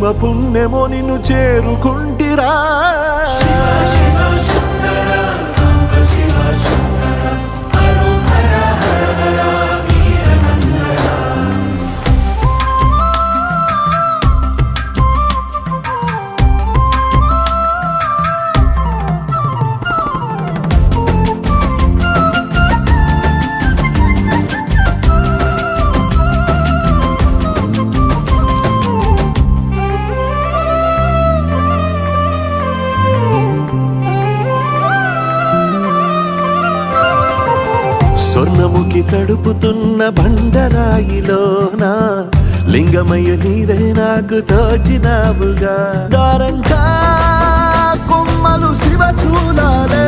జనుమ పుణ్యమో నిన్ను చేరుకుంటిరా స్వర్ణముఖి తడుపుతున్న బండరాయిలోన లింగమయ్య నీవే నాకు తోచినావుగా దారంగా కొమ్మలు శివశూలాలే